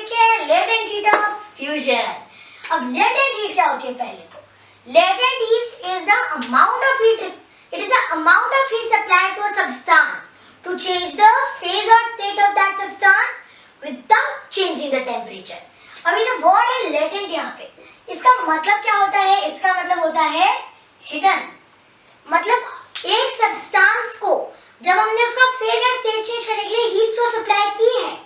Topic है latent heat of fusion. अब latent heat क्या होती है? पहले तो latent is the amount of heat, it is the amount of heat supplied to a substance to change the phase और state of that substance without changing the temperature. अब ये जो वर्ड है लेटेंट, यहाँ पे इसका मतलब क्या होता है? इसका मतलब होता है हिडन। मतलब एक सब्सटेंस को जब हमने उसका फेज या स्टेट चेंज करने के लिए हीट सोर्स सप्लाई की है,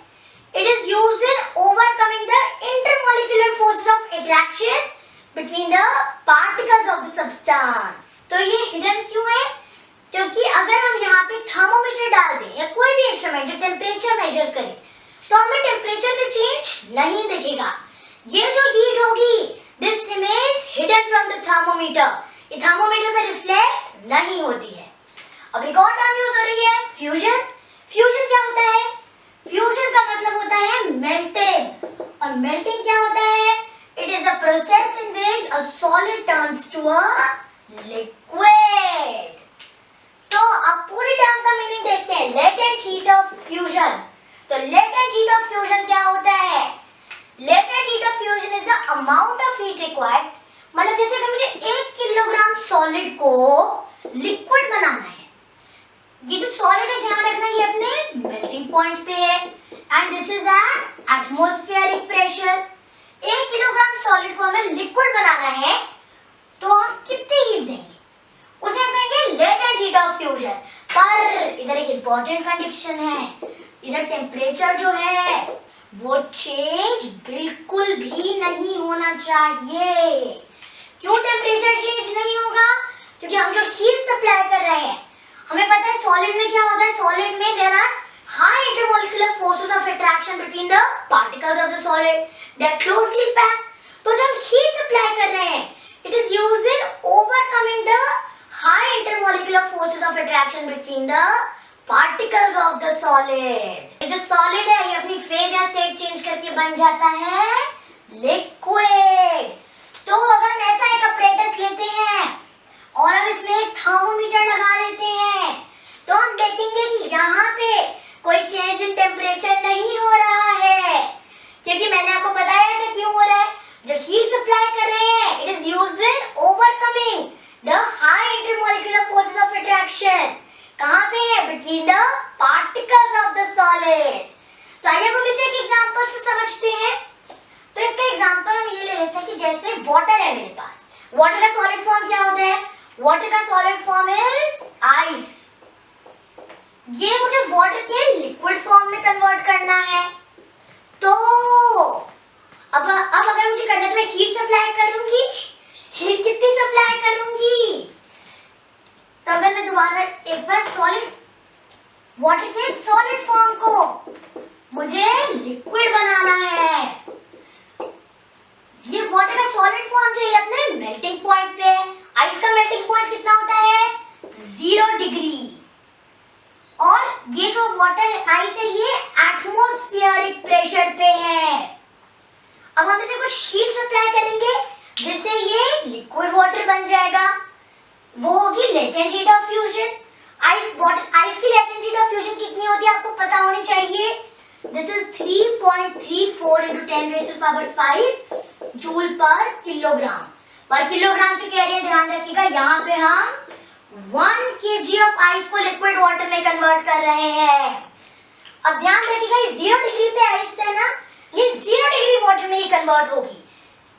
it is used in overcoming the intermolecular forces of attraction between the particles of the substance। तो ये हिडन क्यों है? क्योंकि अगर हम यहाँ पे थर्मोमीटर डाल दें या कोई भी इंस्ट्रूमेंट जो टेम्परेचर मेजर करे, तो हमें टेम्परेचर में चेंज नहीं दिखेगा। ये जो हीट होगी, this remains hidden from the thermometer, ये थर्मोमीटर पे रिफ्लेक्ट नहीं होती है। अब एक और टर्म यूज हो रही है फ्यूजन। फ्यूजन क्या होता है? फ्यूजन का मतलब होता है मेल्टिंग, और मेल्टिंग क्या होता है? It is a process in which a solid turns to a liquid. तो अब पूरी टर्म का मीनिंग देखते हैं, लेटेंट हीट ऑफ फ्यूजन। तो लेटेंट हीट ऑफ फ्यूजन क्या होता है? Latent heat of fusion is the amount of heat required, मतलब जैसे कि मुझे 1 किलोग्राम सॉलिड को लिक्विड बनाना है, ये जो सॉलिड है ध्यान रखना ये अपने मेल्टिंग पॉइंट पे है, and this is at atmospheric pressure. 1 kilogram solid को हमें लिक्विड बनाना है, तो हम कितनी हीट देंगे? उसे हम कहेंगे लेटेंट हीट ऑफ फ्यूजन। पर इधर एक इंपॉर्टेंट कंडीशन है, इधर टेम्परेचर जो है वो चेंज बिल्कुल भी नहीं होना चाहिए। क्यों टेम्परेचर चेंज नहीं होगा? क्योंकि हम जो हीट सप्लाई कर रहे हैं, हमें पता है सॉलिड में क्या होता है, सॉलिड में there are high intermolecular forces of attraction between the particles of the solid, they are closely packed. तो जब हीट सप्लाई कर रहे हैं, it is used in overcoming the high intermolecular forces of attraction between the particles of the solid. ये जो solid है ये अपनी फेज या स्टेट चेंज करके बन जाता है लिक्विड। तो अगर हम ऐसा एक अपरेटस लेते हैं और हम इसमें एक थर्मोमीटर लगा देते हैं, तो हम देखेंगे कि यहाँ पे कोई चेंज इन टेम्परेचर नहीं हो रहा है, क्योंकि मैंने आपको बताया ऐसा क्यों हो रहा है। जो हीट सप्लाई कर रहे हैं, it is used in overcoming the high intermolecular forces of attraction. कहाँ पे है? Between the particles of the solid. तो आइए हम इसे एक एग्जांपल से समझते हैं। तो इसका एग्जांपल हम ये ले लेते हैं कि जैसे वाटर है मेरे पास, वाटर का सॉलिड फॉर्म क्या होता है? वाटर का सॉलिड फॉर्म इज आइस। ये मुझे वाटर के लिक्विड फॉर्म में कन्वर्ट करना है। तो अब अगर मुझे करना है तो मैं हीट सप्लाई करूंगी। हीट कितनी सप्लाई करूंगी? तो अगर मैं दोबारा एक बार सॉलिड वाटर के सॉलिड फॉर्म को मुझे लिक्विड बनाना है, ये वाटर का सॉलिड फॉर्म जो है अपने मेल्टिंग पॉइंट पे, आइस का मेल्टिंग पॉइंट कितना होता है? 0 डिग्री। और ये जो वाटर आइस है ये एटमॉस्फेरिक प्रेशर पे है। अब हम इसे कुछ हीट सप्लाई करेंगे जिससे ये लिक्विड वाटर बन जाएगा, वो होगी latent heat of fusion. Ice की लेटेंट हीट ऑफ फ्यूजन कितनी होती है आपको पता होनी चाहिए। दिस इज 3.34 into 10⁵ जूल पर किलोग्राम। पर किलोग्राम तो कह रहे हैं, ध्यान रखिएगा यहाँ पे हम 1 kg ऑफ आइस को लिक्विड वाटर में कन्वर्ट कर रहे हैं। अब ध्यान रखिएगा ये 0 डिग्री पे आइस है ना, ये 0 डिग्री वाटर में ही कन्वर्ट होगी।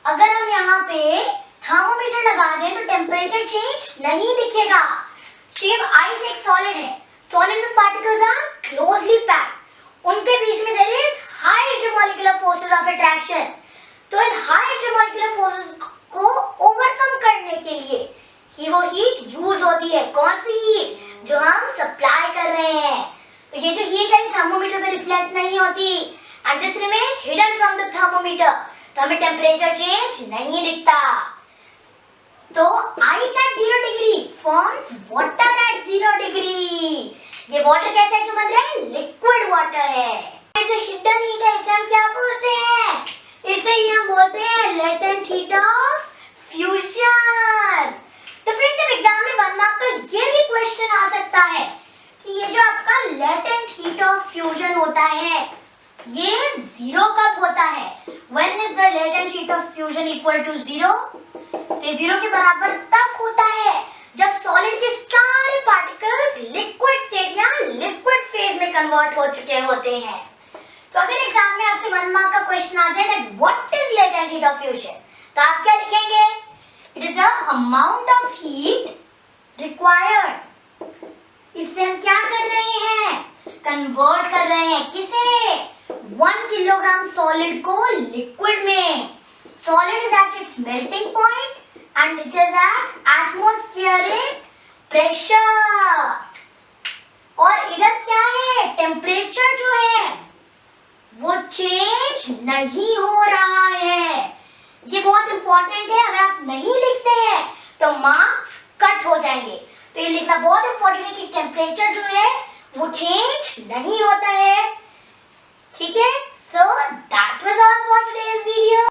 अगर हम यहाँ पे थर्मोमीटर लगा दें तो टेम्परेचर चेंज नहीं दिखेगा। सिर्फ आइस एक सॉलिड है, सॉलिड में पार्टिकल्स आर क्लोजली पैक्ड, उनके बीच में there is high intermolecular forces of attraction. तो इन हाई इंटरमॉलिक्यूलर फोर्सेस को ओवरकम करने के लिए ही वो हीट यूज होती है। कौन सी हीट? जो हम सप्लाई कर रहे हैं। तो ये जो हीट है थर्मोमीटर पे रिफ्लेक्ट नहीं होती, and this remains hidden from the thermometer. तो हमें टेम्परेचर चेंज नहीं दिखता। तो ice eight 0 degree forms water at 0 degree. ये वाटर कैसा है जो बन रहा है? लिक्विड वाटर है। ये जो हिडन हीट है इसे हम क्या बोलते हैं? इसे ही हम बोलते हैं लेटेंट हीट ऑफ फ्यूजन। तो फिर से एग्जाम में 1 मार्क का ये भी क्वेश्चन आ सकता है कि ये जो आपका लेटेंट हीट ऑफ फ्यूजन होता है ये जीरो कब होता है? When is the latent heat of fusion equal to zero? तो ये जीरो के बराबर तब होता है जब सॉलिड के सारे पार्टिकल्स लिक्विड स्टेट या लिक्विड फेज में कन्वर्ट हो चुके होते हैं। तो अगर एग्जाम में आपसे 1 मार्क का क्वेश्चन आ जाए that what is latent heat of fusion, तो आप क्या लिखेंगे? It is the amount of heat required. इससे हम क्या कर रहे हैं? कन्वर्ट कर रहे हैं किसे? 1 किलोग्राम सॉलिड को लिक्विड में। Solid is at its melting point and it is at atmospheric pressure. और इधर क्या है? टेम्परेचर जो है वो चेंज नहीं हो रहा है। ये बहुत इंपॉर्टेंट है, अगर आप नहीं लिखते हैं तो मार्क्स कट हो जाएंगे। तो ये लिखना बहुत इंपॉर्टेंट है कि टेम्परेचर जो है वो चेंज नहीं होता है